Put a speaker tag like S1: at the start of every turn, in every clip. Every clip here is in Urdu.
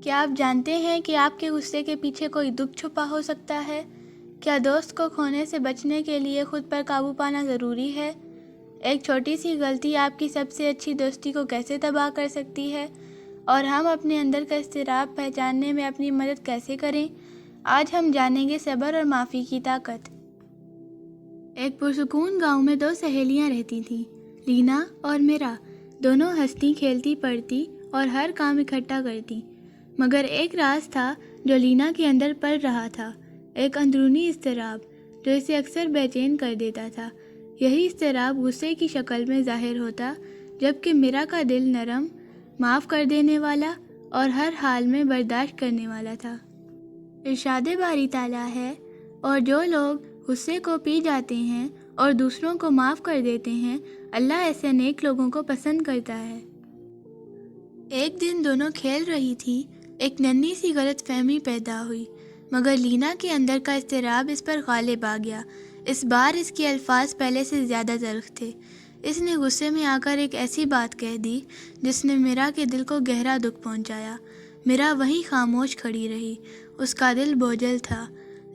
S1: کیا آپ جانتے ہیں کہ آپ کے غصے کے پیچھے کوئی دکھ چھپا ہو سکتا ہے؟ کیا دوست کو کھونے سے بچنے کے لیے خود پر قابو پانا ضروری ہے؟ ایک چھوٹی سی غلطی آپ کی سب سے اچھی دوستی کو کیسے تباہ کر سکتی ہے؟ اور ہم اپنے اندر کا اضطراب پہچاننے میں اپنی مدد کیسے کریں؟ آج ہم جانیں گے صبر اور معافی کی طاقت۔ ایک پرسکون گاؤں میں دو سہیلیاں رہتی تھیں، لینا اور میرا۔ دونوں ہنستی کھیلتی پڑھتی اور ہر کام اکٹھا کرتی، مگر ایک راز تھا جو لینا کے اندر پل رہا تھا، ایک اندرونی اضطراب جو اسے اکثر بے چین کر دیتا تھا۔ یہی اضطراب غصے کی شکل میں ظاہر ہوتا، جبکہ میرا کا دل نرم، معاف کر دینے والا اور ہر حال میں برداشت کرنے والا تھا۔ ارشاد باری تعالیٰ ہے، اور جو لوگ غصے کو پی جاتے ہیں اور دوسروں کو معاف کر دیتے ہیں، اللہ ایسے نیک لوگوں کو پسند کرتا ہے۔ ایک دن دونوں کھیل رہی تھی، ایک ننھی سی غلط فہمی پیدا ہوئی، مگر لینا کے اندر کا اضطراب اس پر غالب آ گیا۔ اس بار اس کے الفاظ پہلے سے زیادہ تلخ تھے۔ اس نے غصے میں آ کر ایک ایسی بات کہہ دی جس نے میرا کے دل کو گہرا دکھ پہنچایا۔ میرا وہیں خاموش کھڑی رہی، اس کا دل بوجھل تھا۔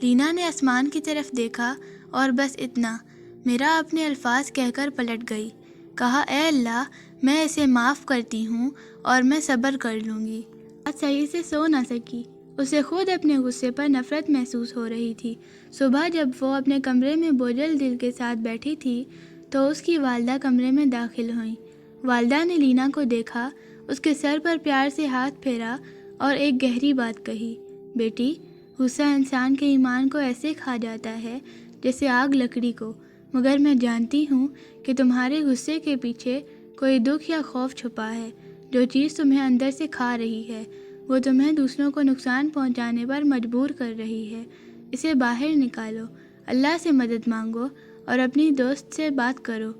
S1: لینا نے آسمان کی طرف دیکھا اور بس اتنا، میرا اپنے الفاظ کہہ کر پلٹ گئی۔ کہا، اے اللہ، میں اسے معاف کرتی ہوں اور میں صبر کر لوں گی۔ رات صحیح سے سو نہ سکی، اسے خود اپنے غصے پر نفرت محسوس ہو رہی تھی۔ صبح جب وہ اپنے کمرے میں بوجھل دل کے ساتھ بیٹھی تھی تو اس کی والدہ کمرے میں داخل ہوئیں۔ والدہ نے لینا کو دیکھا، اس کے سر پر پیار سے ہاتھ پھیرا اور ایک گہری بات کہی، بیٹی، غصہ انسان کے ایمان کو ایسے کھا جاتا ہے جیسے آگ لکڑی کو، مگر میں جانتی ہوں کہ تمہارے غصے کے پیچھے کوئی دکھ یا خوف چھپا ہے۔ جو چیز تمہیں اندر سے کھا رہی ہے وہ تمہیں دوسروں کو نقصان پہنچانے پر مجبور کر رہی ہے۔ اسے باہر نکالو، اللہ سے مدد مانگو اور اپنی دوست سے بات کرو۔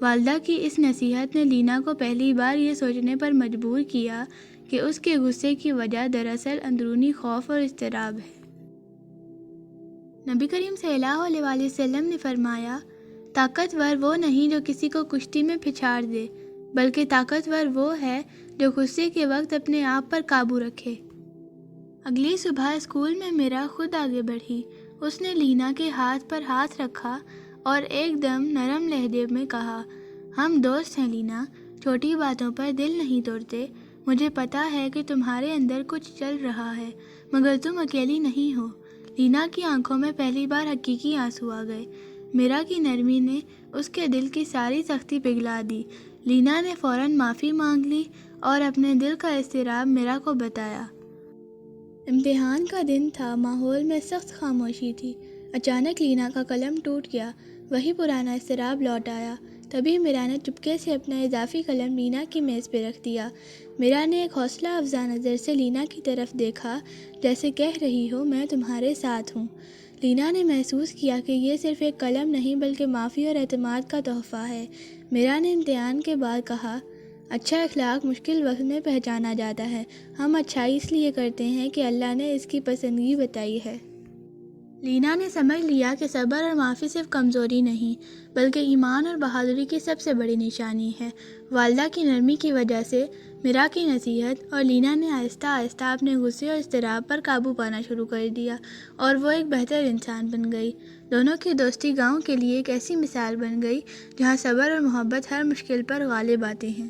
S1: والدہ کی اس نصیحت نے لینا کو پہلی بار یہ سوچنے پر مجبور کیا کہ اس کے غصے کی وجہ دراصل اندرونی خوف اور اضطراب ہے۔ نبی کریم صلی اللہ علیہ وآلہ وسلم نے فرمایا، طاقتور وہ نہیں جو کسی کو کشتی میں پچھاڑ دے، بلکہ طاقتور وہ ہے جو غصے کے وقت اپنے آپ پر قابو رکھے۔ اگلی صبح اسکول میں میرا خود آگے بڑھی، اس نے لینا کے ہاتھ پر ہاتھ رکھا اور ایک دم نرم لہجے میں کہا، ہم دوست ہیں لینا، چھوٹی باتوں پر دل نہیں توڑتے۔ مجھے پتا ہے کہ تمہارے اندر کچھ چل رہا ہے، مگر تم اکیلی نہیں ہو۔ لینا کی آنکھوں میں پہلی بار حقیقی آنسو آ گئے۔ میرا کی نرمی نے اس کے دل کی ساری سختی پگھلا دی۔ لینا نے فوراً معافی مانگ لی اور اپنے دل کا اضطراب میرا کو بتایا۔ امتحان کا دن تھا، ماحول میں سخت خاموشی تھی۔ اچانک لینا کا قلم ٹوٹ گیا، وہی پرانا اضطراب لوٹ آیا۔ تبھی میرا نے چپکے سے اپنا اضافی قلم لینا کی میز پہ رکھ دیا۔ میرا نے ایک حوصلہ افزا نظر سے لینا کی طرف دیکھا، جیسے کہہ رہی ہو، میں تمہارے ساتھ ہوں۔ لینا نے محسوس کیا کہ یہ صرف ایک قلم نہیں بلکہ معافی اور اعتماد کا تحفہ ہے۔ میرا نے امتحان کے بعد کہا، اچھا اخلاق مشکل وقت میں پہچانا جاتا ہے۔ ہم اچھائی اس لیے کرتے ہیں کہ اللہ نے اس کی پسندگی بتائی ہے۔ لینا نے سمجھ لیا کہ صبر اور معافی صرف کمزوری نہیں بلکہ ایمان اور بہادری کی سب سے بڑی نشانی ہے۔ والدہ کی نرمی کی وجہ سے میرا کی نصیحت اور لینا نے آہستہ آہستہ اپنے غصے اور اضطراب پر قابو پانا شروع کر دیا اور وہ ایک بہتر انسان بن گئی۔ دونوں کی دوستی گاؤں کے لیے ایک ایسی مثال بن گئی جہاں صبر اور محبت ہر مشکل پر غالب آتے ہیں۔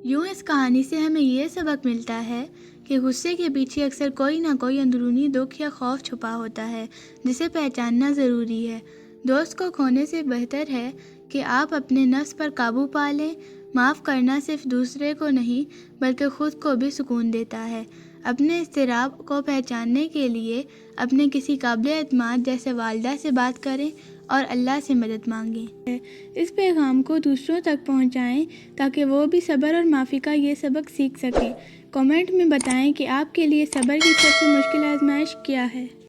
S1: یوں اس کہانی سے ہمیں یہ سبق ملتا ہے کہ غصے کے پیچھے اکثر کوئی نہ کوئی اندرونی دکھ یا خوف چھپا ہوتا ہے جسے پہچاننا ضروری ہے۔ دوست کو کھونے سے بہتر ہے کہ آپ اپنے نفس پر قابو پا لیں۔ معاف کرنا صرف دوسرے کو نہیں بلکہ خود کو بھی سکون دیتا ہے۔ اپنے اضطراب کو پہچاننے کے لیے اپنے کسی قابل اعتماد جیسے والدہ سے بات کریں اور اللہ سے مدد مانگیں۔ اس پیغام کو دوسروں تک پہنچائیں تاکہ وہ بھی صبر اور معافی کا یہ سبق سیکھ سکیں۔ کمنٹ میں بتائیں کہ آپ کے لیے صبر کی سب سے مشکل آزمائش کیا ہے۔